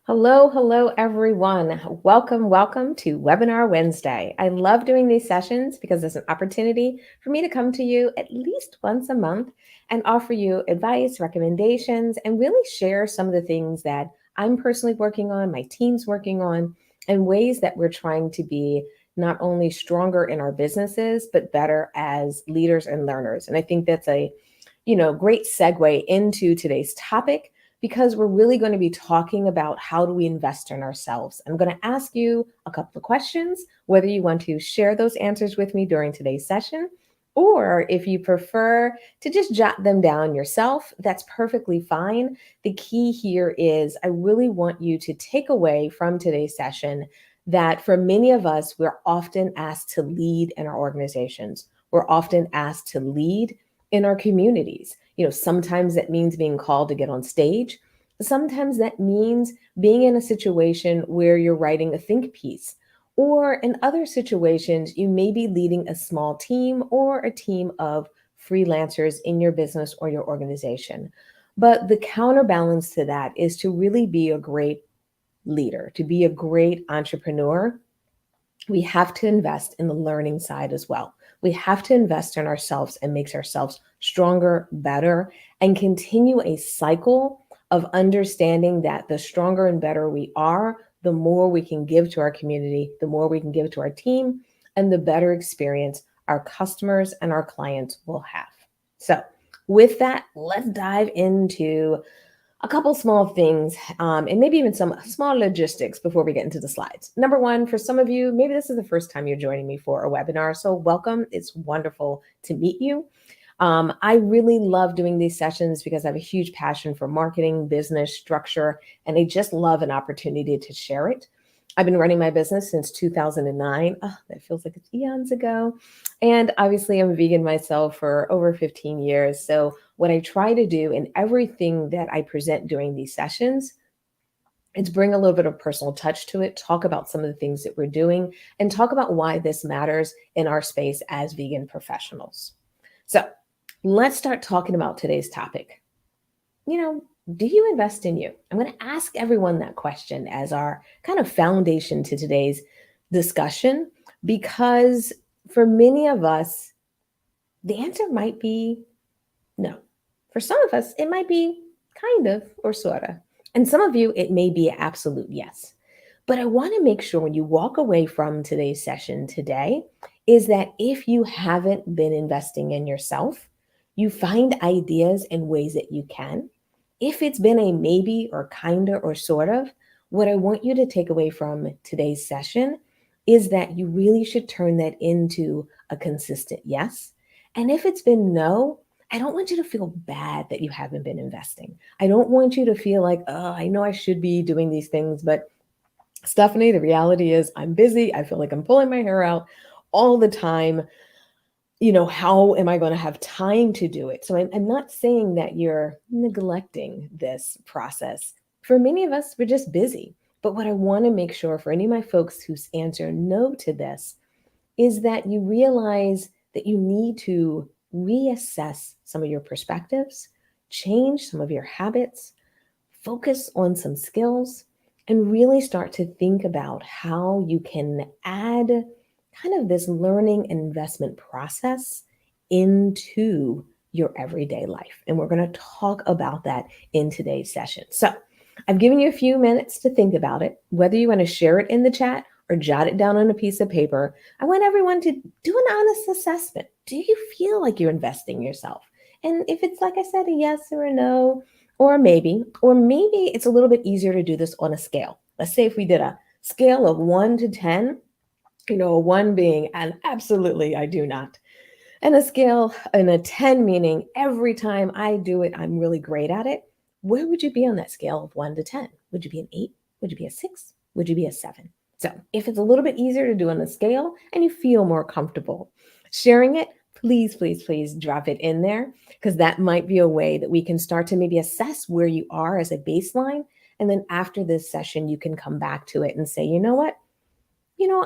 Hello, hello, everyone. Welcome to Webinar Wednesday. I love doing these sessions because it's an opportunity for me to come to you at least once a month and offer you advice, recommendations, and really share some of the things that I'm personally working on, my team's working on, and ways that we're trying to be not only stronger in our businesses, but better as leaders and learners. And I think that's a great segue into today's topic because we're really going to be talking about how do we invest in ourselves. I'm going to ask you a couple of questions, whether you want to share those answers with me during today's session, or if you prefer to just jot them down yourself, that's perfectly fine. The key here is I really want you to take away from today's session that for many of us, we're often asked to lead in our organizations. We're often asked to lead in our communities. Sometimes that means being called to get on stage. Sometimes that means being in a situation where you're writing a think piece. Or in other situations, you may be leading a small team or a team of freelancers in your business or your organization. But the counterbalance to that is to really be a great leader, to be a great entrepreneur. We have to invest in the learning side as well. We have to invest in ourselves and make ourselves stronger, better, and continue a cycle of understanding that the stronger and better we are, the more we can give to our community, the more we can give to our team, and the better experience our customers and our clients will have. So, with that, let's dive into a couple small things and maybe even some small logistics before we get into the slides. Number one, for some of you, maybe this is the first time you're joining me for a webinar. So welcome. It's wonderful to meet you. I really love doing these sessions because I have a huge passion for marketing, business, structure, and I just love an opportunity to share it. I've been running my business since 2009. Oh, that feels like it's eons ago. And obviously, I'm a vegan myself for over 15 years. So, what I try to do in everything that I present during these sessions is bring a little bit of personal touch to it, talk about some of the things that we're doing, and talk about why this matters in our space as vegan professionals. So, let's start talking about today's topic. You know, do you invest in you? I'm going to ask everyone that question as our kind of foundation to today's discussion because for many of us, the answer might be no. For some of us, it might be kind of or sort of. And some of you, it may be an absolute yes. But I want to make sure when you walk away from today's session today, is that if you haven't been investing in yourself, you find ideas and ways that you can. If it's been a maybe or kinda or sort of, what I want you to take away from today's session is that you really should turn that into a consistent yes. And if it's been no, I don't want you to feel bad that you haven't been investing. I don't want you to feel like, oh, I know I should be doing these things, but Stephanie, the reality is I'm busy. I feel like I'm pulling my hair out all the time. How am I going to have time to do it? So I'm not saying that you're neglecting this process. For many of us, we're just busy. But what I want to make sure for any of my folks who answer no to this is that you realize that you need to reassess some of your perspectives, change some of your habits, focus on some skills, and really start to think about how you can add kind of this learning and investment process into your everyday life. And we're going to talk about that in today's session. So I've given you a few minutes to think about it, whether you want to share it in the chat or jot it down on a piece of paper. I want everyone to do an honest assessment. Do you feel like you're investing in yourself? And if it's, like I said, a yes or a no, or maybe it's a little bit easier to do this on a scale. Let's say if we did a scale of 1 to 10, a 1 being an absolutely I do not, and a scale and a 10 meaning every time I do it, I'm really great at it. Where would you be on that scale of 1 to 10? Would you be an 8? Would you be a 6? Would you be a 7? So if it's a little bit easier to do on the scale and you feel more comfortable sharing it, please drop it in there because that might be a way that we can start to maybe assess where you are as a baseline. And then after this session, you can come back to it and say, you know what?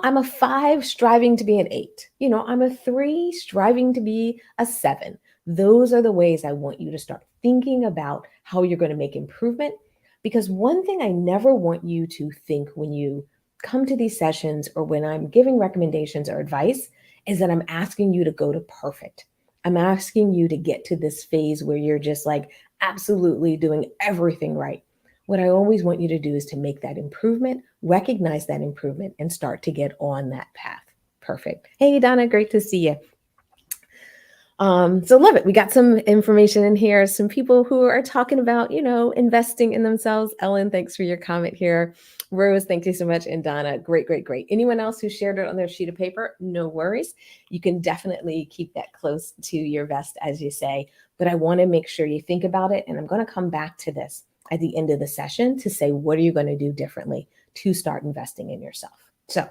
I'm a 5 striving to be an 8. I'm a 3 striving to be a 7. Those are the ways I want you to start thinking about how you're going to make improvement Because one thing I never want you to think when you come to these sessions or when I'm giving recommendations or advice is that I'm asking you to go to perfect. I'm asking you to get to this phase where you're just like absolutely doing everything right. What I always want you to do is to make that improvement, recognize that improvement, and start to get on that path. Perfect. Hey, Donna, great to see you. So love it. We got some information in here. Some people who are talking about, investing in themselves. Ellen, thanks for your comment here. Rose, thank you so much. And Donna, great, great, great. Anyone else who shared it on their sheet of paper, no worries. You can definitely keep that close to your vest, as you say. But I want to make sure you think about it. And I'm going to come back to this at the end of the session to say, what are you going to do differently to start investing in yourself? So,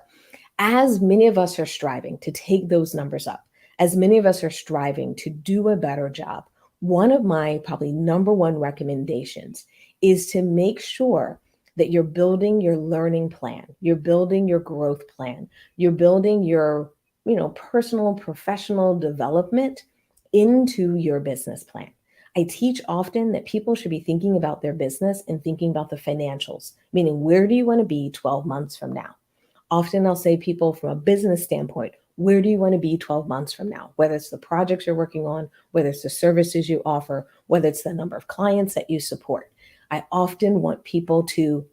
as many of us are striving to take those numbers up, as many of us are striving to do a better job, one of my probably number one recommendations is to make sure that you're building your learning plan, you're building your growth plan, you're building your, personal, professional development into your business plan. I teach often that people should be thinking about their business and thinking about the financials, meaning where do you want to be 12 months from now? Often I'll say people from a business standpoint, where do you want to be 12 months from now? Whether it's the projects you're working on, whether it's the services you offer, whether it's the number of clients that you support. I often want people to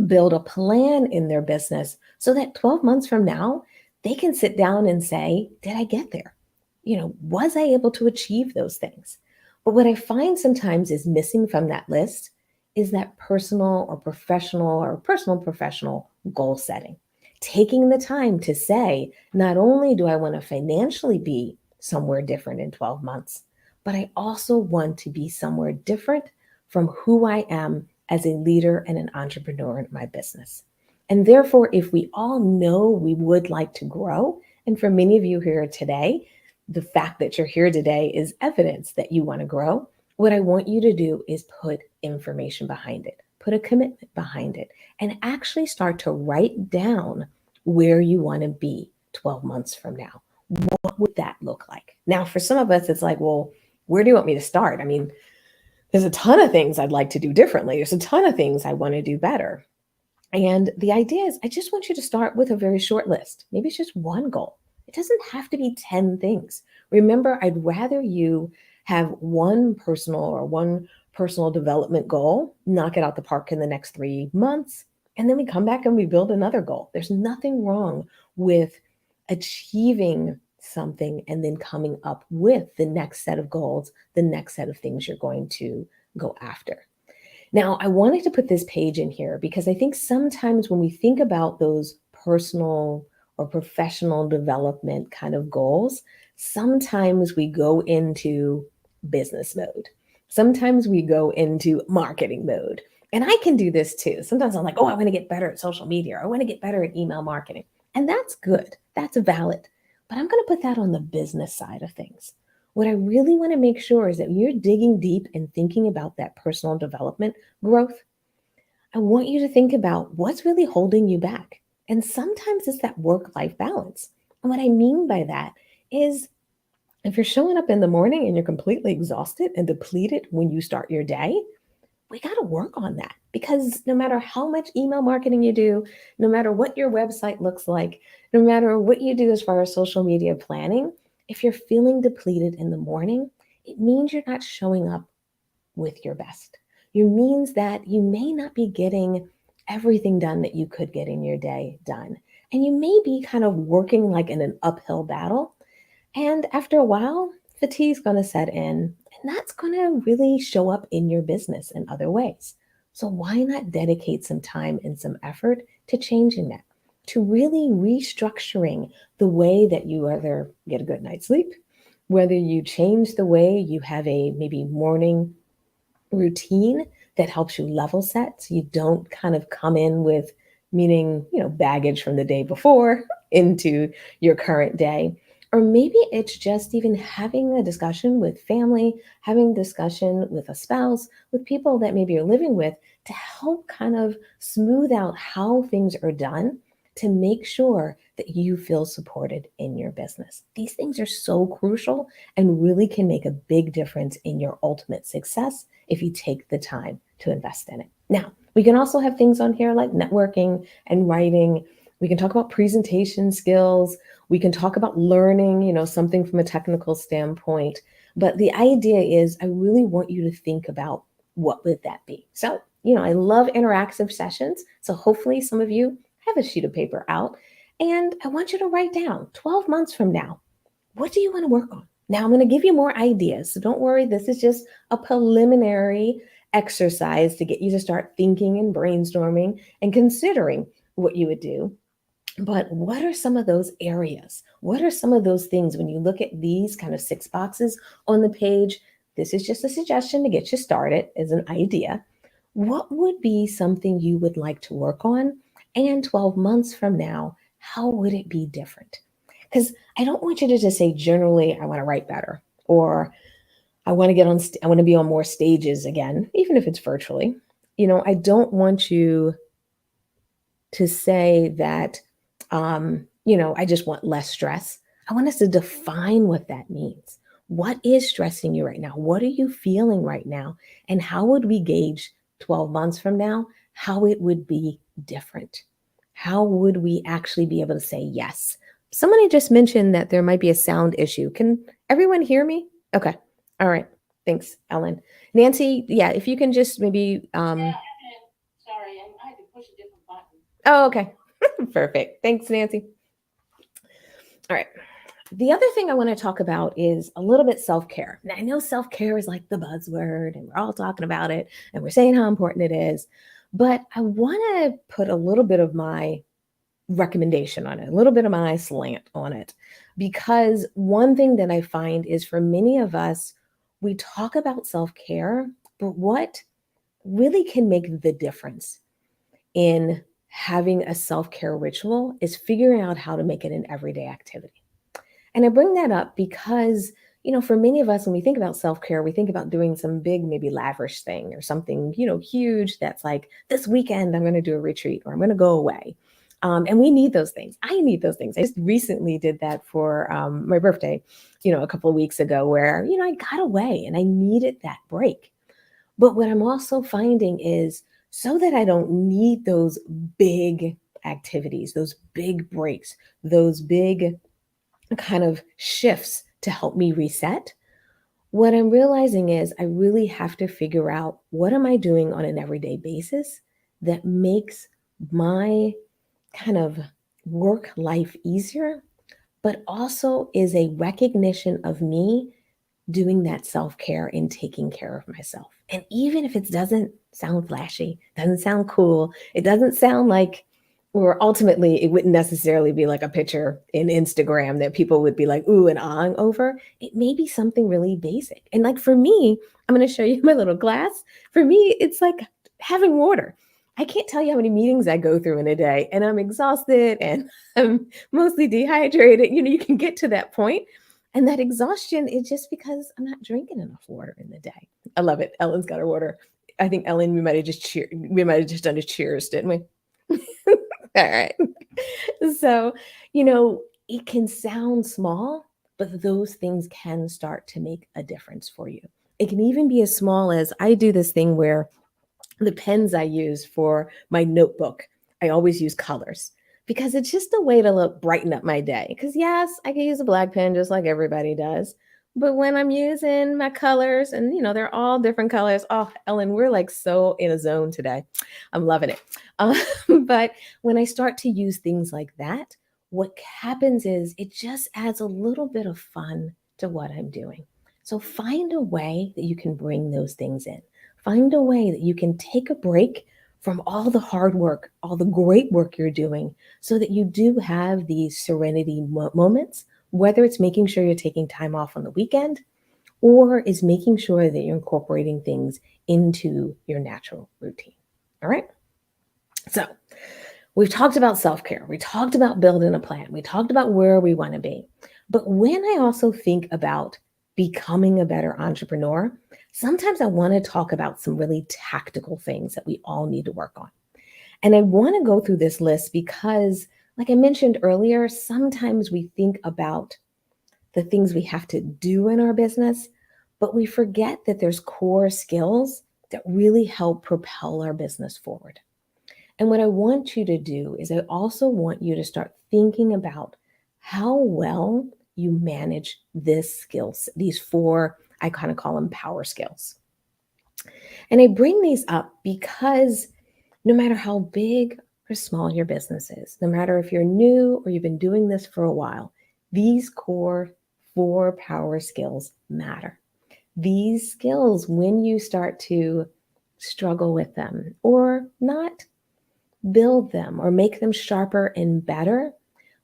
build a plan in their business so that 12 months from now, they can sit down and say, did I get there? Was I able to achieve those things? But what I find sometimes is missing from that list is that personal professional goal setting. Taking the time to say, not only do I want to financially be somewhere different in 12 months, but I also want to be somewhere different from who I am as a leader and an entrepreneur in my business. And therefore, if we all know we would like to grow, and for many of you here today, the fact that you're here today is evidence that you want to grow. What I want you to do is put information behind it, put a commitment behind it, and actually start to write down where you want to be 12 months from now. What would that look like? Now, for some of us, it's like, well, where do you want me to start? I mean, there's a ton of things I'd like to do differently. There's a ton of things I want to do better. And the idea is, I just want you to start with a very short list. Maybe it's just one goal. It doesn't have to be 10 things. Remember, I'd rather you have one personal development goal, knock it out the park in the next 3 months, and then we come back and we build another goal. There's nothing wrong with achieving something and then coming up with the next set of goals, the next set of things you're going to go after. Now, I wanted to put this page in here because I think sometimes when we think about those personal or professional development kind of goals, sometimes we go into business mode. Sometimes we go into marketing mode. And I can do this too. Sometimes I'm like, oh, I want to get better at social media, or I want to get better at email marketing. And that's good. That's valid. But I'm going to put that on the business side of things. What I really want to make sure is that you're digging deep and thinking about that personal development growth. I want you to think about what's really holding you back. And sometimes it's that work-life balance. And what I mean by that is if you're showing up in the morning and you're completely exhausted and depleted when you start your day, we got to work on that because no matter how much email marketing you do, no matter what your website looks like, no matter what you do as far as social media planning, if you're feeling depleted in the morning, it means you're not showing up with your best. It means that you may not be getting everything done that you could get in your day done. And you may be kind of working like in an uphill battle. And after a while, fatigue's going to set in, and that's going to really show up in your business in other ways. So why not dedicate some time and some effort to changing that, to really restructuring the way that you either get a good night's sleep, whether you change the way you have a maybe morning routine that helps you level set so you don't kind of come in with meaning, baggage from the day before into your current day. Or maybe it's just even having a discussion with family, having a discussion with a spouse, with people that maybe you're living with to help kind of smooth out how things are done to make sure that you feel supported in your business. These things are so crucial and really can make a big difference in your ultimate success if you take the time to invest in it. Now, we can also have things on here like networking and writing. We can talk about presentation skills. We can talk about learning, something from a technical standpoint. But the idea is I really want you to think about what would that be. So, I love interactive sessions. So hopefully some of you have a sheet of paper out and I want you to write down 12 months from now, what do you want to work on? Now, I'm going to give you more ideas. So don't worry, this is just a preliminary exercise to get you to start thinking and brainstorming and considering what you would do. But what are some of those areas? What are some of those things when you look at these kind of 6 boxes on the page? This is just a suggestion to get you started as an idea. What would be something you would like to work on? And 12 months from now, how would it be different? Because I don't want you to just say, generally, I want to write better, or I want to I want to be on more stages again, even if it's virtually. I don't want you to say that, I just want less stress. I want us to define what that means. What is stressing you right now? What are you feeling right now? And how would we gauge 12 months from now how it would be different? How would we actually be able to say yes? Somebody just mentioned that there might be a sound issue. Can everyone hear me? Okay. All right. Thanks, Ellen. Nancy, yeah, if you can just maybe sorry, I had to push a different button. Oh, okay. Perfect. Thanks, Nancy. All right. The other thing I want to talk about is a little bit self-care. Now, I know self-care is like the buzzword and we're all talking about it and we're saying how important it is, but I want to put a little bit of my recommendation on it, a little bit of my slant on it, because one thing that I find is for many of us, we talk about self-care, but what really can make the difference in having a self-care ritual is figuring out how to make it an everyday activity. And I bring that up because, for many of us, when we think about self care, we think about doing some big, maybe lavish thing or something, huge that's like, this weekend, I'm going to do a retreat or I'm going to go away. And we need those things. I need those things. I just recently did that for my birthday, a couple of weeks ago, where, I got away and I needed that break. But what I'm also finding is so that I don't need those big activities, those big breaks, those big kind of shifts to help me reset, what I'm realizing is I really have to figure out what am I doing on an everyday basis that makes my kind of work life easier, but also is a recognition of me doing that self-care and taking care of myself. And even if it doesn't sound flashy, doesn't sound cool, it doesn't sound like, or ultimately it wouldn't necessarily be like a picture in Instagram that people would be like ooh and ahhing over. It may be something really basic. And like for me, I'm going to show you my little glass. For me, it's like having water. I can't tell you how many meetings I go through in a day and I'm exhausted and I'm mostly dehydrated. You can get to that point and that exhaustion is just because I'm not drinking enough water in the day. I love it. Ellen's got her water. I think Ellen, we might have just done a cheers, didn't we? All right. So, it can sound small, but those things can start to make a difference for you. It can even be as small as I do this thing where the pens I use for my notebook, I always use colors because it's just a way to brighten up my day. Because yes, I can use a black pen just like everybody does. But when I'm using my colors and they're all different colors. Oh, Ellen, we're like so in a zone today. I'm loving it. But when I start to use things like that, what happens is it just adds a little bit of fun to what I'm doing. So find a way that you can bring those things in. Find a way that you can take a break from all the hard work, all the great work you're doing, so that you do have these serenity moments, whether it's making sure you're taking time off on the weekend or is making sure that you're incorporating things into your natural routine. All right. So we've talked about self-care. We talked about building a plan. We talked about where we want to be. But when I also think about becoming a better entrepreneur, sometimes I want to talk about some really tactical things that we all need to work on. And I want to go through this list because, like I mentioned earlier, sometimes we think about the things we have to do in our business, but we forget that there's core skills that really help propel our business forward. And what I want you to do is I also want you to start thinking about how well you manage this skills, these four, I kind of call them power skills. And I bring these up because no matter how big or small your business is, no matter if you're new or you've been doing this for a while, these core four power skills matter. These skills, when you start to struggle with them or not build them or make them sharper and better,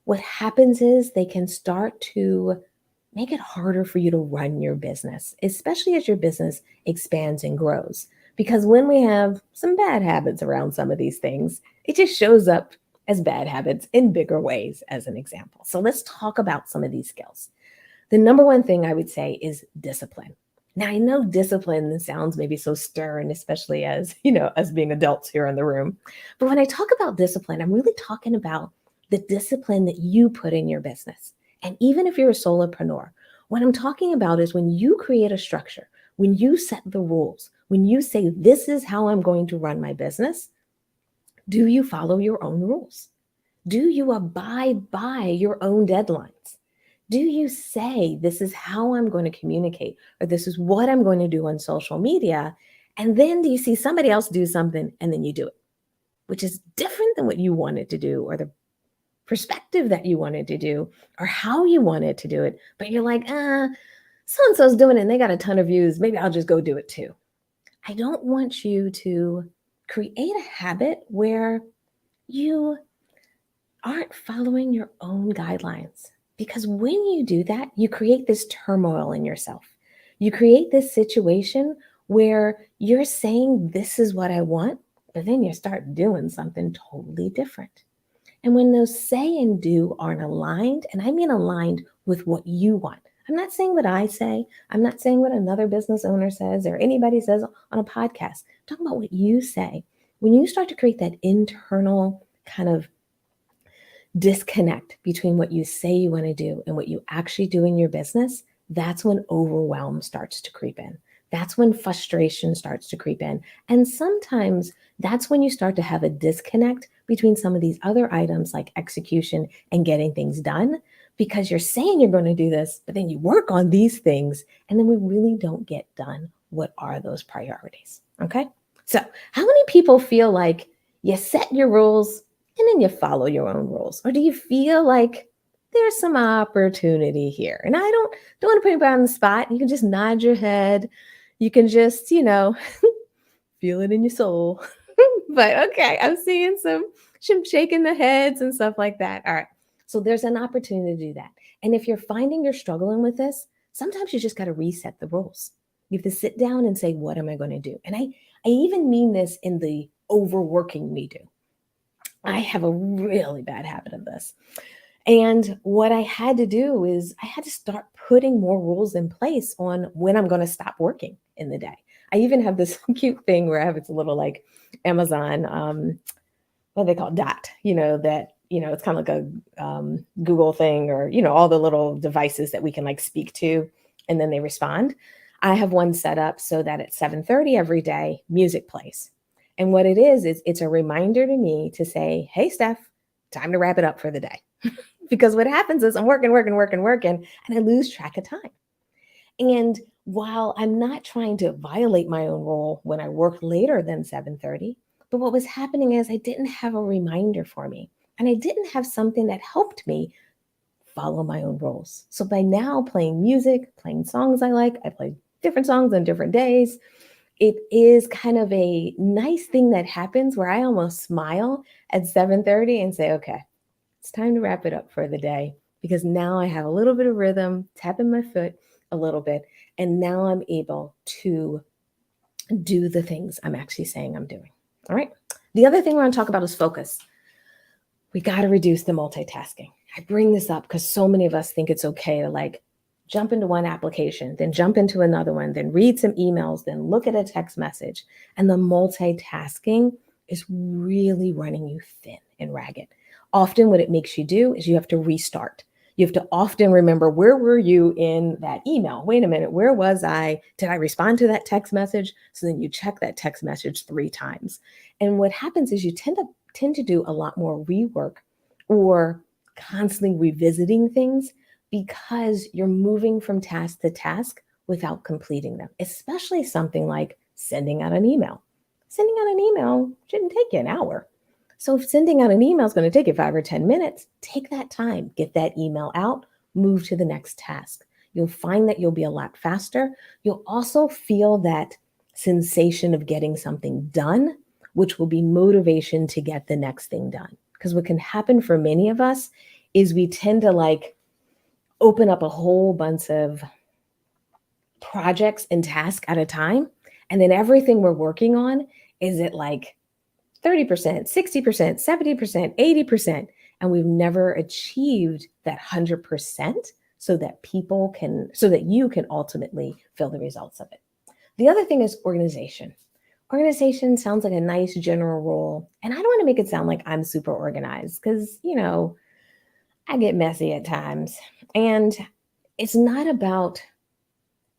what happens is they can start to make it harder for you to run your business, especially as your business expands and grows. Because when we have some bad habits around some of these things, it just shows up as bad habits in bigger ways, as an example. So let's talk about some of these skills. The number one thing I would say is discipline. Now, I know discipline sounds maybe so stern, especially as, us being adults here in the room. But when I talk about discipline, I'm really talking about the discipline that you put in your business. And even if you're a solopreneur, what I'm talking about is when you create a structure, when you set the rules, when you say, this is how I'm going to run my business, do you follow your own rules? Do you abide by your own deadlines? Do you say, this is how I'm going to communicate, or this is what I'm going to do on social media? And then do you see somebody else do something and then you do it, which is different than what you wanted to do or the perspective that you wanted to do or how you wanted to do it. But you're like, so-and-so's doing it and they got a ton of views. Maybe I'll just go do it too. I don't want you to create a habit where you aren't following your own guidelines. Because when you do that, you create this turmoil in yourself. You create this situation where you're saying, this is what I want, but then you start doing something totally different. And when those say and do aren't aligned, and I mean aligned with what you want. I'm not saying what I say. I'm not saying what another business owner says or anybody says on a podcast. I'm talking about what you say. When you start to create that internal kind of disconnect between what you say you want to do and what you actually do in your business, that's when overwhelm starts to creep in. That's when frustration starts to creep in. And sometimes that's when you start to have a disconnect between some of these other items like execution and getting things done, because you're saying you're going to do this, but then you work on these things and then we really don't get done. What are those priorities? Okay. So how many people feel like you set your rules and then you follow your own rules? Or do you feel like there's some opportunity here? And I don't want to put anybody on the spot. You can just nod your head. You can just, feel it in your soul. But okay, I'm seeing some shaking the heads and stuff like that. All right. So there's an opportunity to do that. And if you're finding you're struggling with this, sometimes you just got to reset the rules. You have to sit down and say, what am I going to do? And I even mean this in the overworking me do. I have a really bad habit of this. And what I had to do is I had to start putting more rules in place on when I'm going to stop working in the day. I even have this cute thing where I have it's a little like Amazon, what they call dot, that, it's kind of like a Google thing or, all the little devices that we can like speak to and then they respond. I have one set up so that at 7:30 every day, music plays. And what it is it's a reminder to me to say, hey, Steph, time to wrap it up for the day. Because what happens is I'm working, and I lose track of time. And while I'm not trying to violate my own rule when I work later than 7:30, but what was happening is I didn't have a reminder for me. And I didn't have something that helped me follow my own rules. So by now playing music, playing songs I like, I play different songs on different days. It is kind of a nice thing that happens where I almost smile at 7:30 and say, okay, it's time to wrap it up for the day, because now I have a little bit of rhythm, tapping my foot a little bit, and now I'm able to do the things I'm actually saying I'm doing. All right. The other thing we're going to talk about is focus. We got to reduce the multitasking. I bring this up because so many of us think it's okay to like jump into one application, then jump into another one, then read some emails, then look at a text message. And the multitasking is really running you thin and ragged. Often what it makes you do is you have to restart. You have to often remember, where were you in that email? Wait a minute, where was I? Did I respond to that text message? So then you check that text message 3 times. And what happens is you tend to do a lot more rework or constantly revisiting things because you're moving from task to task without completing them, especially something like sending out an email. Sending out an email shouldn't take you an hour. So if sending out an email is going to take you 5 or 10 minutes, take that time, get that email out, move to the next task. You'll find that you'll be a lot faster. You'll also feel that sensation of getting something done, which will be motivation to get the next thing done. Because what can happen for many of us is we tend to like open up a whole bunch of projects and tasks at a time. And then everything we're working on is at like 30%, 60%, 70%, 80%. And we've never achieved that 100% so that you can ultimately feel the results of it. The other thing is organization. Organization sounds like a nice general rule. And I don't want to make it sound like I'm super organized because, I get messy at times. And it's not about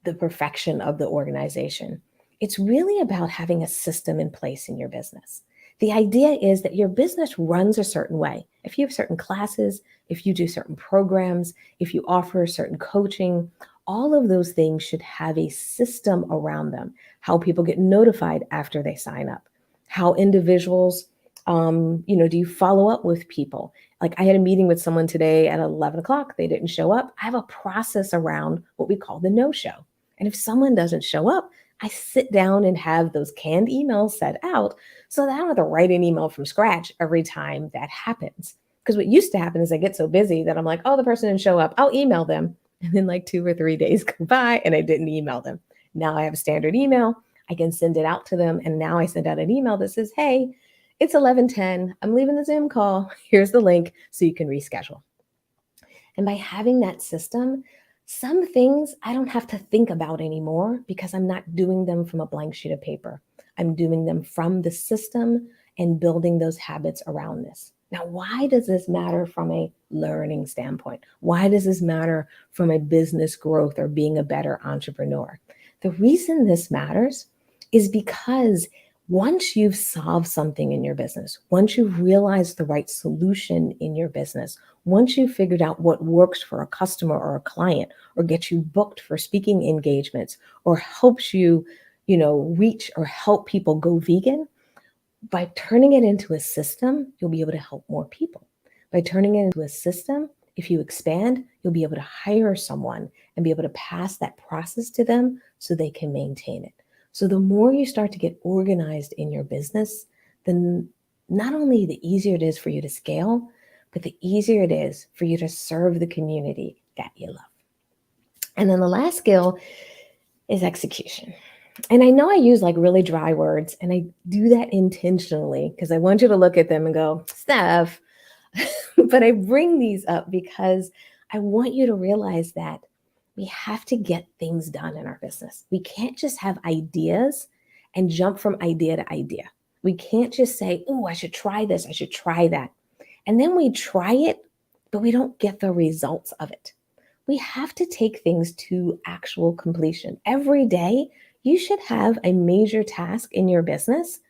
the perfection of the organization. It's really about having a system in place in your business. The idea is that your business runs a certain way. If you have certain classes, if you do certain programs, if you offer certain coaching, all of those things should have a system around them. How people get notified after they sign up, how individuals, do you follow up with people? Like I had a meeting with someone today at 11 o'clock. They didn't show up. I have a process around what we call the no show. And if someone doesn't show up, I sit down and have those canned emails set out so that I don't have to write an email from scratch every time that happens. Because what used to happen is I get so busy that I'm like, oh, the person didn't show up. I'll email them. And then like 2 or 3 days go by and I didn't email them. Now I have a standard email. I can send it out to them. And now I send out an email that says, hey, it's 11:10. I'm leaving the Zoom call. Here's the link so you can reschedule. And by having that system, some things I don't have to think about anymore because I'm not doing them from a blank sheet of paper. I'm doing them from the system and building those habits around this. Now, why does this matter from a learning standpoint? Why does this matter from a business growth or being a better entrepreneur? The reason this matters is because once you've solved something in your business, once you've realized the right solution in your business, once you've figured out what works for a customer or a client, or gets you booked for speaking engagements, or helps you, reach or help people go vegan, by turning it into a system, you'll be able to help more people. By turning it into a system, if you expand, you'll be able to hire someone and be able to pass that process to them so they can maintain it. So the more you start to get organized in your business, then not only the easier it is for you to scale, but the easier it is for you to serve the community that you love. And then the last skill is execution. And I know I use like really dry words, and I do that intentionally because I want you to look at them and go, Steph, but I bring these up because I want you to realize that we have to get things done in our business. We can't just have ideas and jump from idea to idea. We can't just say, oh, I should try this, I should try that. And then we try it, but we don't get the results of it. We have to take things to actual completion. Every day, you should have a major task in your business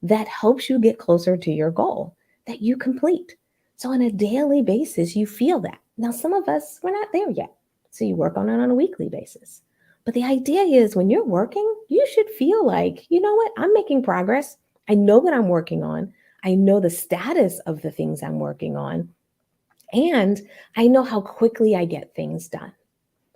that helps you get closer to your goal that you complete. So on a daily basis, you feel that. Now, some of us, we're not there yet. So you work on it on a weekly basis. But the idea is when you're working, you should feel like, you know what, I'm making progress. I know what I'm working on. I know the status of the things I'm working on. And I know how quickly I get things done.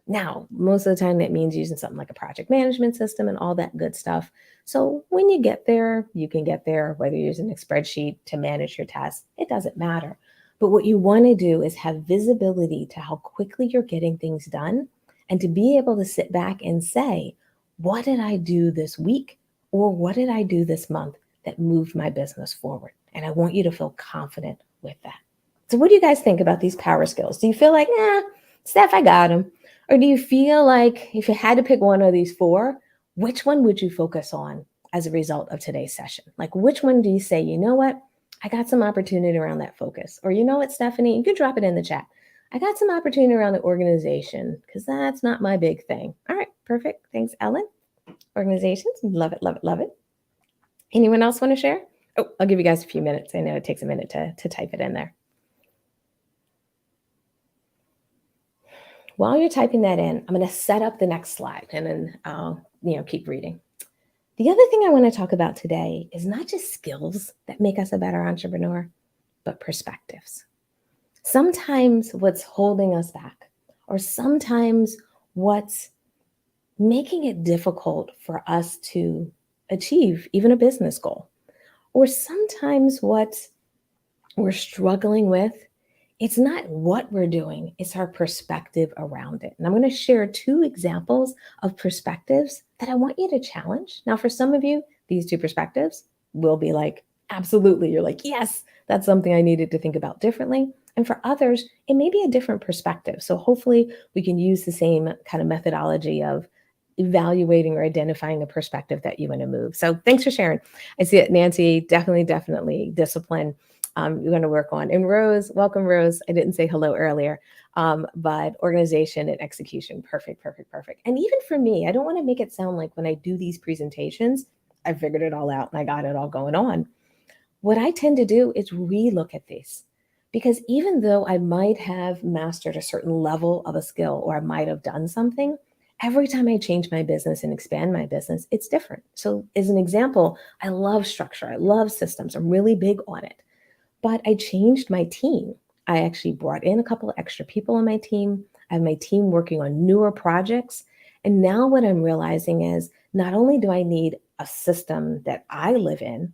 Now, most of the time that means using something like a project management system and all that good stuff. So when you get there, you can get there, whether you're using a spreadsheet to manage your tasks, it doesn't matter. But what you want to do is have visibility to how quickly you're getting things done and to be able to sit back and say, what did I do this week? Or what did I do this month that moved my business forward? And I want you to feel confident with that. So what do you guys think about these power skills? Do you feel like, Steph, I got them? Or do you feel like if you had to pick one of these four, which one would you focus on as a result of today's session? Like, which one do you say, you know what? I got some opportunity around that focus. Or you know what, Stephanie, you can drop it in the chat. I got some opportunity around the organization because that's not my big thing. All right, perfect. Thanks, Ellen. Organizations, love it, love it, love it. Anyone else want to share? Oh, I'll give you guys a few minutes. I know it takes a minute to type it in there. While you're typing that in, I'm going to set up the next slide and then I'll, keep reading. The other thing I want to talk about today is not just skills that make us a better entrepreneur, but perspectives. Sometimes what's holding us back, or sometimes what's making it difficult for us to achieve even a business goal, or sometimes what we're struggling with, it's not what we're doing, it's our perspective around it. And I'm going to share two examples of perspectives that I want you to challenge. Now, for some of you, these two perspectives will be like, absolutely. You're like, yes, that's something I needed to think about differently. And for others, it may be a different perspective. So hopefully we can use the same kind of methodology of evaluating or identifying a perspective that you want to move. So thanks for sharing. I see it, Nancy, definitely discipline you're going to work on. And Rose, welcome, Rose. I didn't say hello earlier, but organization and execution, perfect, perfect, perfect. And even for me, I don't want to make it sound like when I do these presentations, I figured it all out and I got it all going on. What I tend to do is relook at this because even though I might have mastered a certain level of a skill or I might have done something, every time I change my business and expand my business, it's different. So, as an example, I love structure, I love systems, I'm really big on it. But I changed my team. I actually brought in a couple of extra people on my team. I have my team working on newer projects. And now what I'm realizing is not only do I need a system that I live in,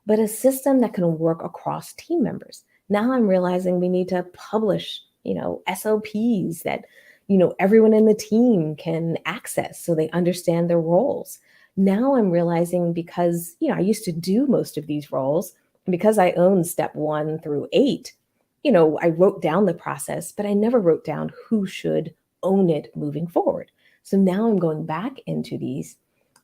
but a system that can work across team members. Now I'm realizing we need to publish, SOPs that, everyone in the team can access so they understand their roles. Now I'm realizing because, I used to do most of these roles, because I own step 1 through 8, I wrote down the process, but I never wrote down who should own it moving forward. So now I'm going back into these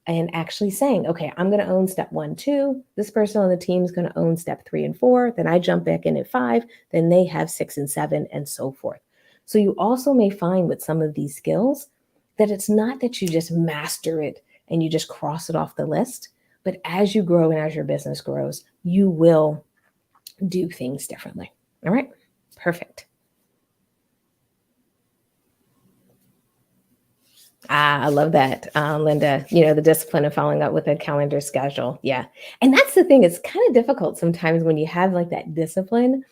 and actually saying, okay, I'm going to own step 1, 2. This person on the team is going to own step 3 and 4. Then I jump back in at 5. Then they have 6 and 7 and so forth. So you also may find with some of these skills that it's not that you just master it and you just cross it off the list. But as you grow and as your business grows, you will do things differently. All right, perfect. I love that, Linda. The discipline of following up with a calendar schedule. Yeah. And that's the thing, it's kind of difficult sometimes when you have like that discipline,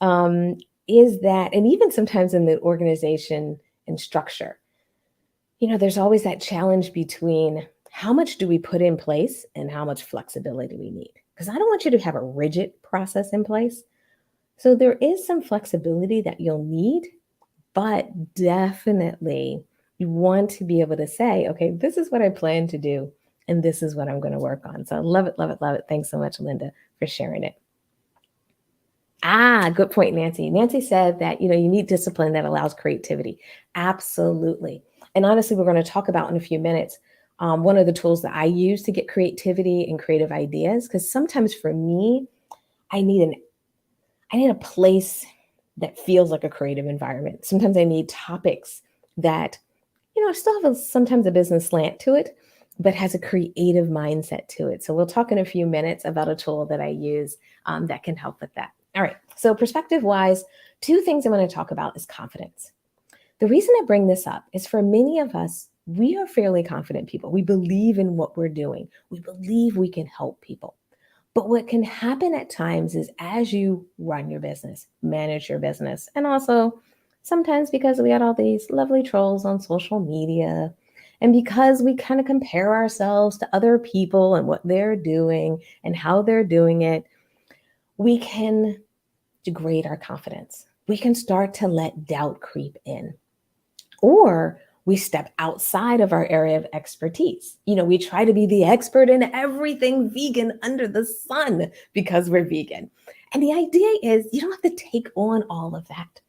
um, is that, and even sometimes in the organization and structure, there's always that challenge between how much do we put in place and how much flexibility we need. Because I don't want you to have a rigid process in place. So there is some flexibility that you'll need, but definitely you want to be able to say, okay, this is what I plan to do, and this is what I'm going to work on. So I love it, love it, love it. Thanks so much, Linda, for sharing it. Good point, Nancy. Nancy said that, you need discipline that allows creativity. Absolutely. And honestly, we're going to talk about in a few minutes one of the tools that I use to get creativity and creative ideas. Because sometimes for me, I need a place that feels like a creative environment. Sometimes I need topics that, still have sometimes a business slant to it, but has a creative mindset to it. So we'll talk in a few minutes about a tool that I use that can help with that. All right. So perspective wise, two things I want to talk about is confidence. The reason I bring this up is for many of us, we are fairly confident people. We believe in what we're doing. We believe we can help people. But what can happen at times is as you run your business, manage your business, and also sometimes because we got all these lovely trolls on social media, and because we kind of compare ourselves to other people and what they're doing and how they're doing it, we can degrade our confidence. We can start to let doubt creep in. Or we step outside of our area of expertise. We try to be the expert in everything vegan under the sun because we're vegan. And the idea is you don't have to take on all of that.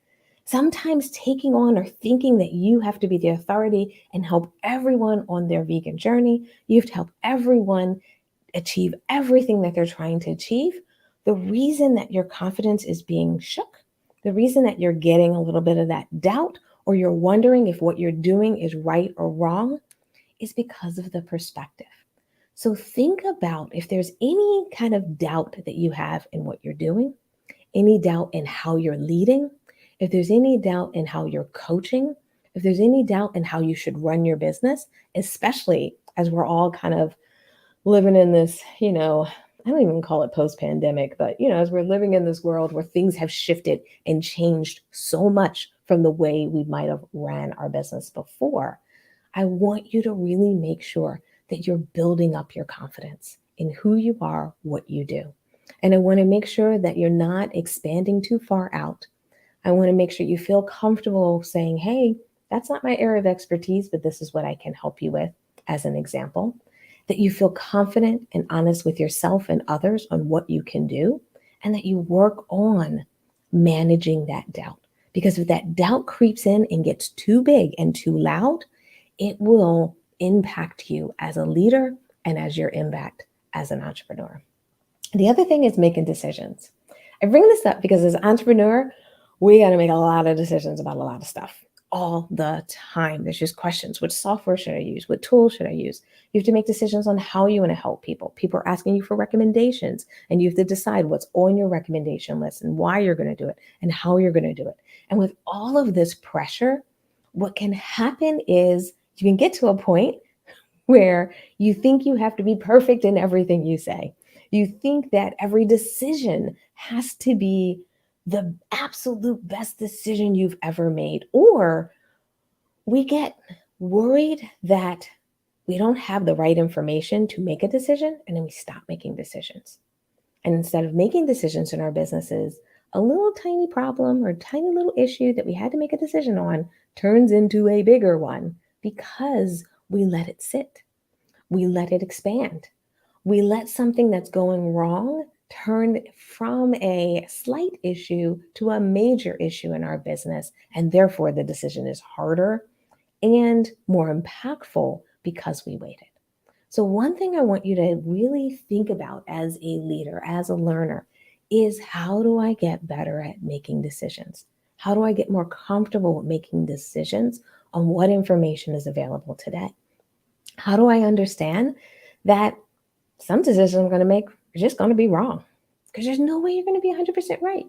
Sometimes taking on or thinking that you have to be the authority and help everyone on their vegan journey, you have to help everyone achieve everything that they're trying to achieve. The reason that your confidence is being shook, The reason that you're getting a little bit of that doubt or you're wondering if what you're doing is right or wrong is because of the perspective. So think about if there's any kind of doubt that you have in what you're doing, any doubt in how you're leading, if there's any doubt in how you're coaching, if there's any doubt in how you should run your business, especially as we're all kind of living in this, I don't even call it post pandemic, but, as we're living in this world where things have shifted and changed so much from the way we might have ran our business before, I want you to really make sure that you're building up your confidence in who you are, what you do. And I want to make sure that you're not expanding too far out. I want to make sure you feel comfortable saying, hey, that's not my area of expertise, but this is what I can help you with, as an example. That you feel confident and honest with yourself and others on what you can do, and that you work on managing that doubt. Because if that doubt creeps in and gets too big and too loud, it will impact you as a leader and as your impact as an entrepreneur. The other thing is making decisions. I bring this up because as an entrepreneur, we got to make a lot of decisions about a lot of stuff all the time. There's just questions. What software should I use? What tool should I use? You have to make decisions on how you want to help people. People are asking you for recommendations, and you have to decide what's on your recommendation list and why you're going to do it and how you're going to do it. And with all of this pressure, what can happen is you can get to a point where you think you have to be perfect in everything you say. You think that every decision has to be the absolute best decision you've ever made. Or we get worried that we don't have the right information to make a decision, and then we stop making decisions. And instead of making decisions in our businesses, a little tiny problem or tiny little issue that we had to make a decision on turns into a bigger one because we let it sit. We let it expand. We let something that's going wrong turn from a slight issue to a major issue in our business. And therefore, the decision is harder and more impactful because we waited. So, one thing I want you to really think about as a leader, as a learner, is how do I get better at making decisions? How do I get more comfortable with making decisions on what information is available today? How do I understand that some decisions I'm going to make are just going to be wrong? Because there's no way you're going to be 100% right.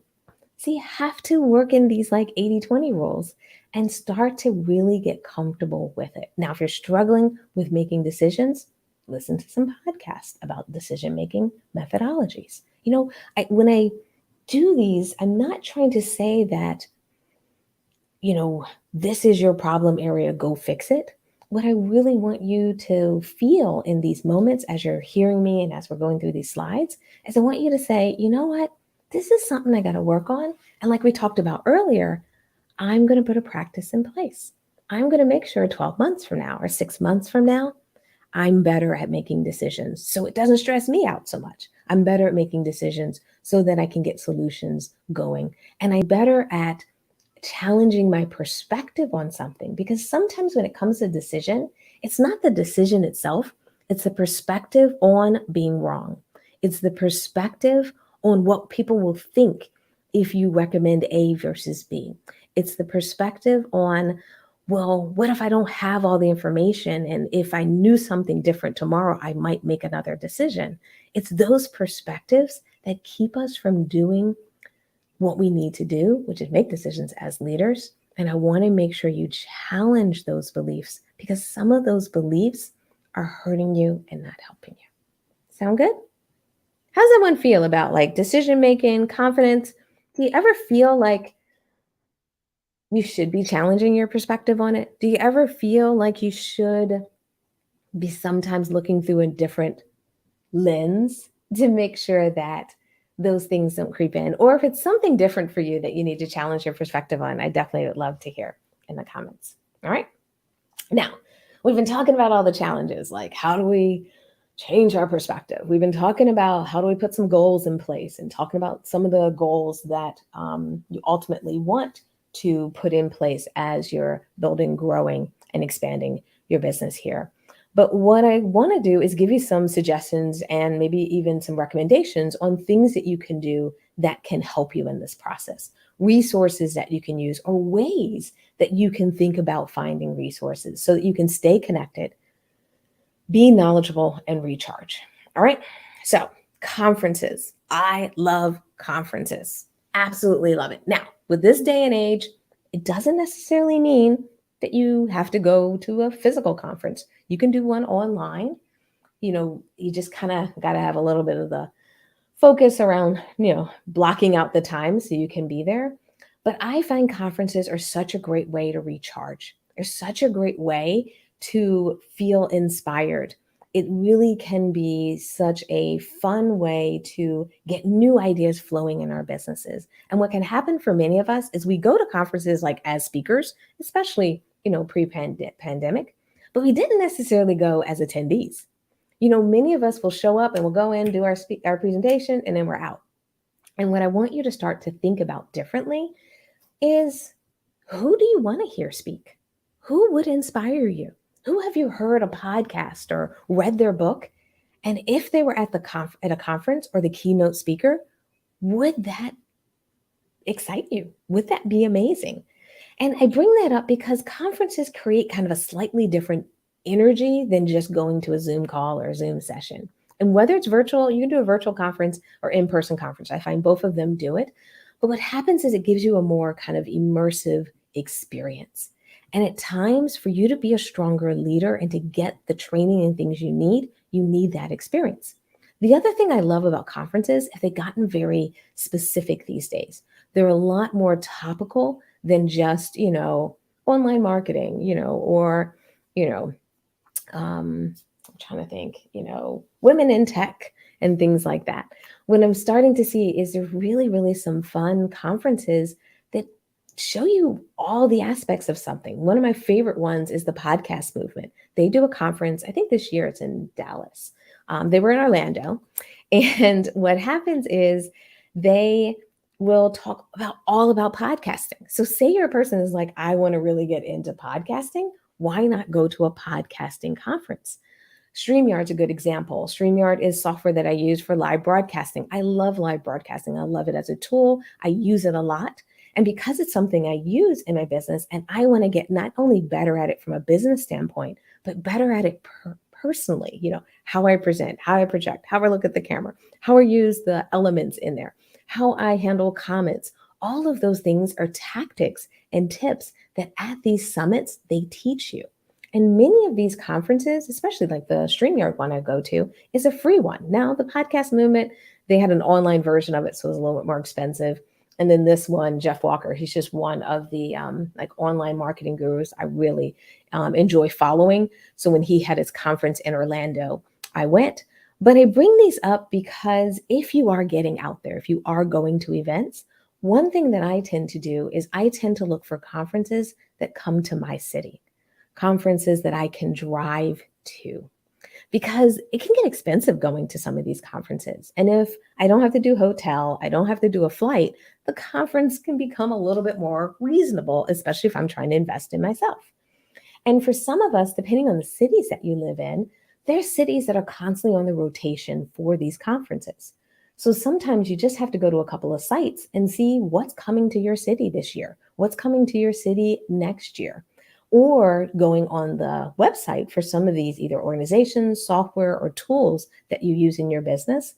So you have to work in these like 80-20 rules and start to really get comfortable with it. Now, if you're struggling with making decisions, listen to some podcasts about decision-making methodologies. When I do these, I'm not trying to say that, this is your problem area, go fix it. What I really want you to feel in these moments as you're hearing me and as we're going through these slides is I want you to say, you know what? This is something I got to work on. And like we talked about earlier, I'm going to put a practice in place. I'm going to make sure 12 months from now or 6 months from now, I'm better at making decisions so it doesn't stress me out so much. I'm better at making decisions so that I can get solutions going. And I'm better at challenging my perspective on something, because sometimes when it comes to decision, it's not the decision itself, it's the perspective on being wrong. It's the perspective on what people will think if you recommend A versus B. It's the perspective on, well, what if I don't have all the information, and if I knew something different tomorrow, I might make another decision. It's those perspectives that keep us from doing what we need to do, which is make decisions as leaders. And I want to make sure you challenge those beliefs, because some of those beliefs are hurting you and not helping you. Sound good? How's everyone feel about like decision making, confidence? Do you ever feel like you should be challenging your perspective on it? Do you ever feel like you should be sometimes looking through a different lens to make sure that those things don't creep in? Or if it's something different for you that you need to challenge your perspective on, I definitely would love to hear in the comments. All right. Now, we've been talking about all the challenges, like how do we change our perspective? We've been talking about how do we put some goals in place and talking about some of the goals that you ultimately want to put in place as you're building, growing, and expanding your business here. But what I want to do is give you some suggestions and maybe even some recommendations on things that you can do that can help you in this process, resources that you can use, or ways that you can think about finding resources so that you can stay connected, be knowledgeable, and recharge. All right. So, conferences. I love conferences. Absolutely love it. Now, with this day and age, it doesn't necessarily mean that you have to go to a physical conference. You can do one online. You just kind of got to have a little bit of the focus around, blocking out the time so you can be there. But I find conferences are such a great way to recharge. They're such a great way to feel inspired. It really can be such a fun way to get new ideas flowing in our businesses. And what can happen for many of us is we go to conferences like as speakers, especially, pre-pandemic, but we didn't necessarily go as attendees. Many of us will show up and we'll go in, do our presentation, and then we're out. And what I want you to start to think about differently is, who do you want to hear speak? Who would inspire you? Who have you heard a podcast or read their book? And if they were at at a conference or the keynote speaker, would that excite you? Would that be amazing? And I bring that up because conferences create kind of a slightly different energy than just going to a Zoom call or a Zoom session. And whether it's virtual, you can do a virtual conference or in-person conference. I find both of them do it. But what happens is it gives you a more kind of immersive experience. And at times, for you to be a stronger leader and to get the training and things you need that experience. The other thing I love about conferences is they've gotten very specific these days. They're a lot more topical than just, online marketing, or, you know, I'm trying to think, women in tech and things like that. What I'm starting to see is there really, really some fun conferences that show you all the aspects of something. One of my favorite ones is the podcast movement. They do a conference, I think this year it's in Dallas. They were in Orlando. And what happens is they will talk about all about podcasting. So say you're a person who's like, I want to really get into podcasting. Why not go to a podcasting conference? StreamYard's a good example. StreamYard is software that I use for live broadcasting. I love live broadcasting. I love it as a tool. I use it a lot. And because it's something I use in my business and I want to get not only better at it from a business standpoint, but better at it personally, how I present, how I project, how I look at the camera, how I use the elements in there, how I handle comments. All of those things are tactics and tips that at these summits, they teach you. And many of these conferences, especially like the StreamYard one I go to, is a free one. Now, the podcast movement, they had an online version of it, so it was a little bit more expensive. And then this one, Jeff Walker, he's just one of the like online marketing gurus I really enjoy following. So when he had his conference in Orlando, I went. But I bring these up because if you are getting out there, if you are going to events, one thing that I tend to do is I tend to look for conferences that come to my city, conferences that I can drive to, because it can get expensive going to some of these conferences. And if I don't have to do hotel, I don't have to do a flight, the conference can become a little bit more reasonable, especially if I'm trying to invest in myself. And for some of us, depending on the cities that you live in, there's cities that are constantly on the rotation for these conferences. So sometimes you just have to go to a couple of sites and see what's coming to your city this year, what's coming to your city next year, or going on the website for some of these either organizations, software, or tools that you use in your business,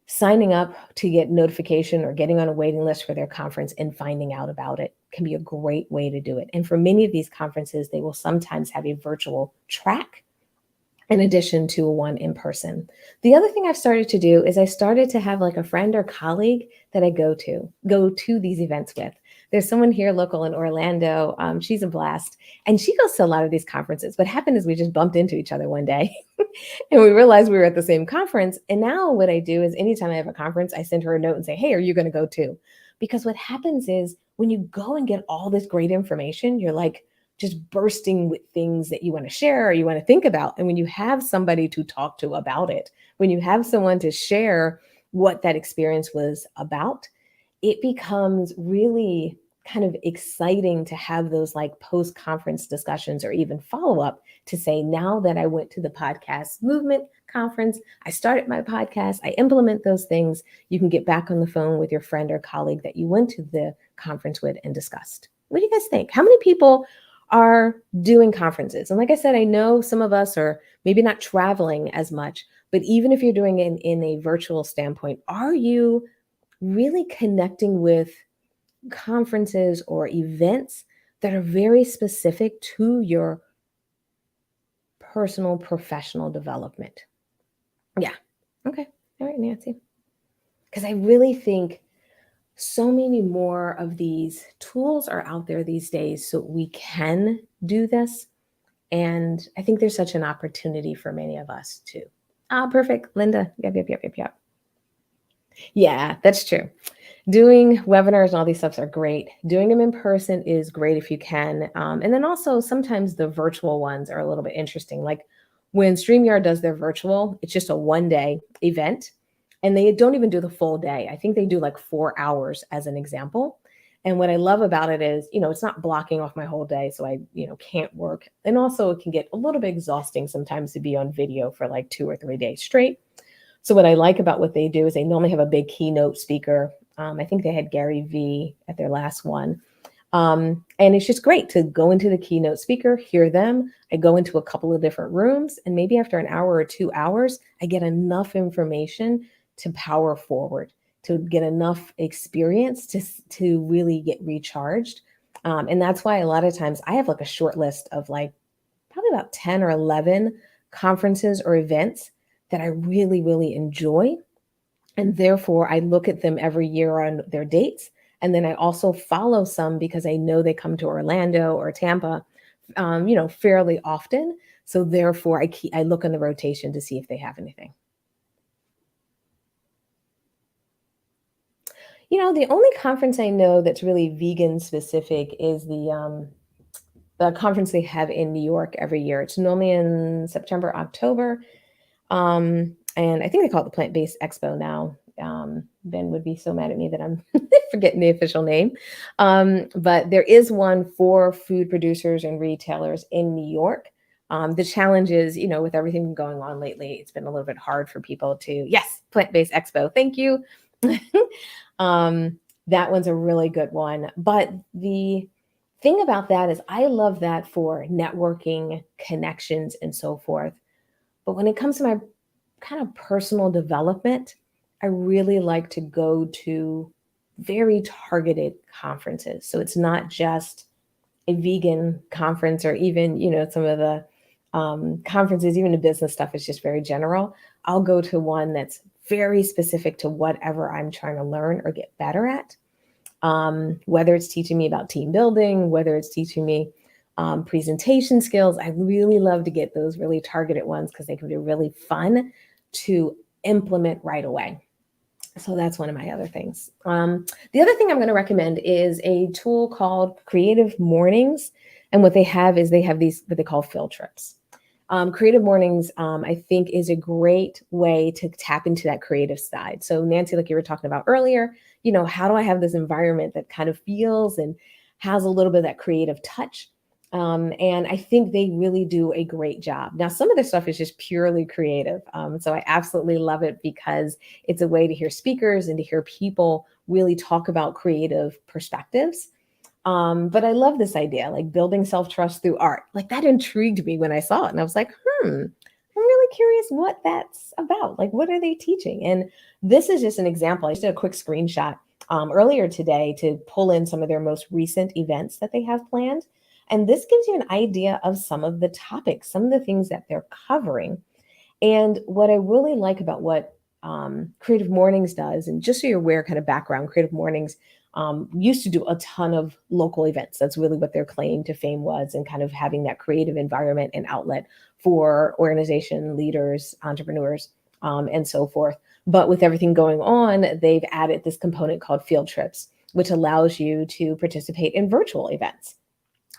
signing up to get notification or getting on a waiting list for their conference and finding out about it can be a great way to do it. And for many of these conferences, they will sometimes have a virtual track in addition to one in person. The other thing I've started to do is I started to have like a friend or colleague that I go to these events with. There's someone here local in Orlando. She's a blast. And she goes to a lot of these conferences. What happened is we just bumped into each other one day and we realized we were at the same conference. And now what I do is anytime I have a conference, I send her a note and say, hey, are you going to go too? Because what happens is when you go and get all this great information, you're like just bursting with things that you want to share or you want to think about. And when you have somebody to talk to about it, when you have someone to share what that experience was about, it becomes really kind of exciting to have those like post conference discussions or even follow up to say, now that I went to the podcast movement conference, I started my podcast, I implement those things. You can get back on the phone with your friend or colleague that you went to the conference with and discussed. What do you guys think? How many people are doing conferences? And like I said, I know some of us are maybe not traveling as much, but even if you're doing it in a virtual standpoint, are you really connecting with conferences or events that are very specific to your personal professional development? Yeah. Okay. All right, Nancy. Because I really think so many more of these tools are out there these days so we can do this. And I think there's such an opportunity for many of us too. Ah, perfect. Linda. Yep, yep, yep, yep, yep. Yeah, that's true. Doing webinars and all these stuffs are great. Doing them in person is great if you can. And then also sometimes the virtual ones are a little bit interesting. Like when StreamYard does their virtual, it's just a 1 day event and they don't even do the full day. I think they do like 4 hours as an example. And what I love about it is, it's not blocking off my whole day. So I, can't work. And also it can get a little bit exhausting sometimes to be on video for like 2 or 3 days straight. So what I like about what they do is they normally have a big keynote speaker. I think they had Gary Vee at their last one. And it's just great to go into the keynote speaker, hear them. I go into a couple of different rooms, and maybe after an hour or 2 hours, I get enough information to power forward, to get enough experience to really get recharged. And that's why a lot of times I have like a short list of like probably about 10 or 11 conferences or events that I really, really enjoy. And therefore, I look at them every year on their dates. And then I also follow some because I know they come to Orlando or Tampa, fairly often. So therefore, I look in the rotation to see if they have anything. The only conference I know that's really vegan specific is the conference they have in New York every year. It's normally in September, October. And I think they call it the Plant-Based Expo now. Ben would be so mad at me that I'm forgetting the official name. But there is one for food producers and retailers in New York. The challenge is, with everything going on lately, it's been a little bit hard for people to, yes, Plant-Based Expo. Thank you. That one's a really good one. But the thing about that is I love that for networking, connections, and so forth. But when it comes to my kind of personal development, I really like to go to very targeted conferences. So it's not just a vegan conference or even, some of the conferences, even the business stuff is just very general. I'll go to one that's very specific to whatever I'm trying to learn or get better at. Whether it's teaching me about team building, whether it's teaching me presentation skills. I really love to get those really targeted ones because they can be really fun to implement right away. So that's one of my other things. The other thing I'm going to recommend is a tool called Creative Mornings. And what they have is they have these, what they call field trips. Creative Mornings, I think, is a great way to tap into that creative side. So Nancy, like you were talking about earlier, how do I have this environment that kind of feels and has a little bit of that creative touch? And I think they really do a great job. Now, some of their stuff is just purely creative. So I absolutely love it because it's a way to hear speakers and to hear people really talk about creative perspectives. But I love this idea, like building self-trust through art. Like that intrigued me when I saw it. And I was like, I'm really curious what that's about. Like, what are they teaching? And this is just an example. I just did a quick screenshot earlier today to pull in some of their most recent events that they have planned. And this gives you an idea of some of the topics, some of the things that they're covering. And what I really like about what Creative Mornings does, and just so you're aware, kind of background, Creative Mornings used to do a ton of local events. That's really what their claim to fame was, and kind of having that creative environment and outlet for organization leaders, entrepreneurs, and so forth. But with everything going on, they've added this component called field trips, which allows you to participate in virtual events.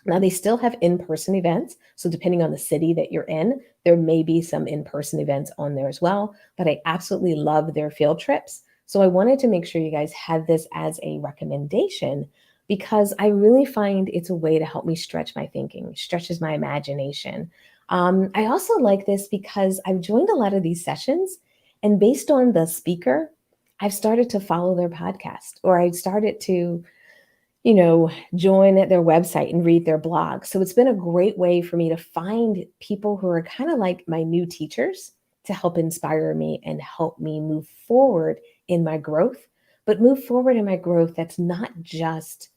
Now, they still have in-person events. So depending on the city that you're in, there may be some in-person events on there as well. But I absolutely love their field trips. So I wanted to make sure you guys had this as a recommendation because I really find it's a way to help me stretch my thinking, stretches my imagination. I also like this because I've joined a lot of these sessions, and based on the speaker, I've started to follow their podcast, or I started to, join at their website and read their blog. So it's been a great way for me to find people who are kind of like my new teachers to help inspire me and help me move forward in my growth, but move forward in my growth that's not just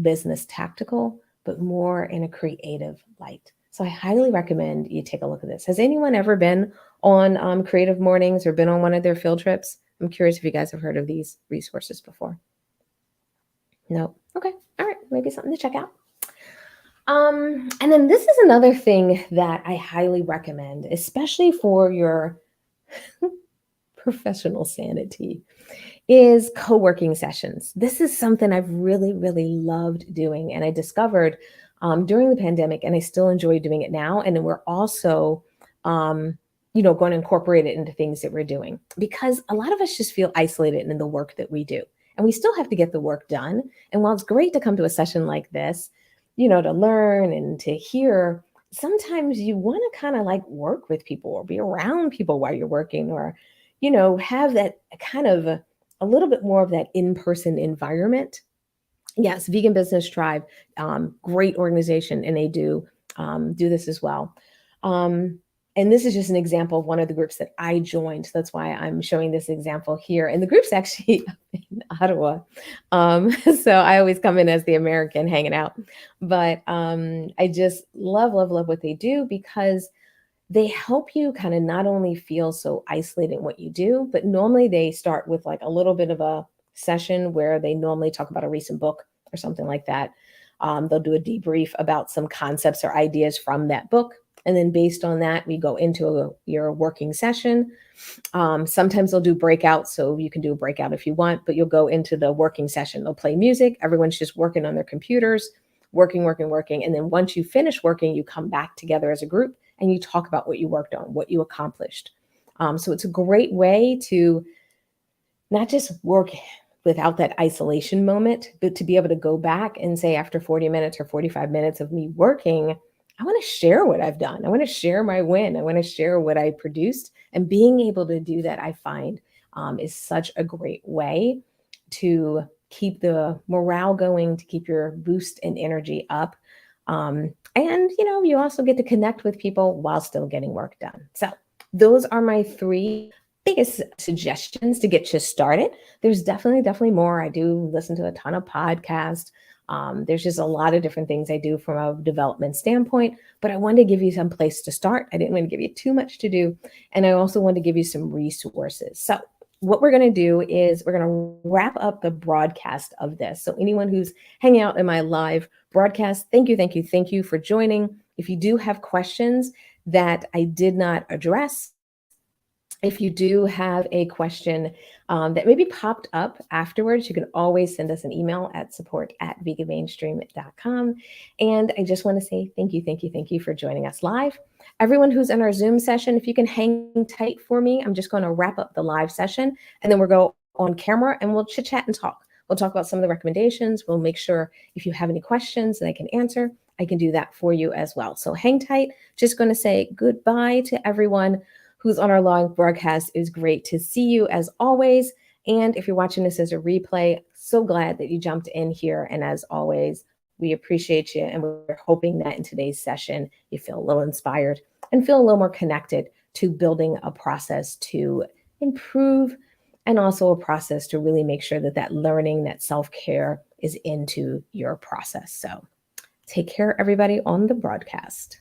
business tactical, but more in a creative light. So I highly recommend you take a look at this. Has anyone ever been on Creative Mornings or been on one of their field trips? I'm curious if you guys have heard of these resources before. No. Okay. All right. Maybe something to check out. And then this is another thing that I highly recommend, especially for your professional sanity, is co-working sessions. This is something I've really, really loved doing, and I discovered during the pandemic, and I still enjoy doing it now. And then we're also, going to incorporate it into things that we're doing, because a lot of us just feel isolated in the work that we do, and we still have to get the work done. And while it's great to come to a session like this, to learn and to hear, sometimes you want to kind of like work with people or be around people while you're working, or have that kind of a little bit more of that in-person environment. Yes, Vegan Business Tribe, great organization, and they do this as well. And this is just an example of one of the groups that I joined. So that's why I'm showing this example here. And the group's actually in Ottawa. So I always come in as the American hanging out. But I just love, love, love what they do, because they help you kind of not only feel so isolated in what you do, but normally they start with like a little bit of a session where they normally talk about a recent book or something like that. They'll do a debrief about some concepts or ideas from that book. And then based on that, we go into your working session. Sometimes they'll do breakouts, so you can do a breakout if you want, but you'll go into the working session. They'll play music. Everyone's just working on their computers, working, working, working. And then once you finish working, you come back together as a group and you talk about what you worked on, what you accomplished. So it's a great way to not just work without that isolation moment, but to be able to go back and say, after 40 minutes or 45 minutes of me working, I want to share what I've done. I want to share my win. I want to share what I produced. And being able to do that, I find, is such a great way to keep the morale going, to keep your boost and energy up. And you also get to connect with people while still getting work done. So those are my 3 biggest suggestions to get you started. There's definitely more. I do listen to a ton of podcasts. There's just a lot of different things I do from a development standpoint, but I wanted to give you some place to start. I didn't want to give you too much to do. And I also wanted to give you some resources. So what we're going to do is we're going to wrap up the broadcast of this. So anyone who's hanging out in my live broadcast, thank you for joining. If you do have questions that I did not address, if you do have a question that maybe popped up afterwards, you can always send us an email at support@veganmainstream.com. And I just want to say thank you for joining us live. Everyone who's in our Zoom session, if you can hang tight for me, I'm just going to wrap up the live session, and then we'll go on camera and we'll chit chat and talk. We'll talk about some of the recommendations. We'll make sure if you have any questions that I can answer, I can do that for you as well. So hang tight. Just going to say goodbye to everyone who's on our live broadcast. Is great to see you as always. And if you're watching this as a replay, so glad that you jumped in here. And as always, we appreciate you. And we're hoping that in today's session, you feel a little inspired and feel a little more connected to building a process to improve, and also a process to really make sure that that learning, that self-care is into your process. So take care, everybody, on the broadcast.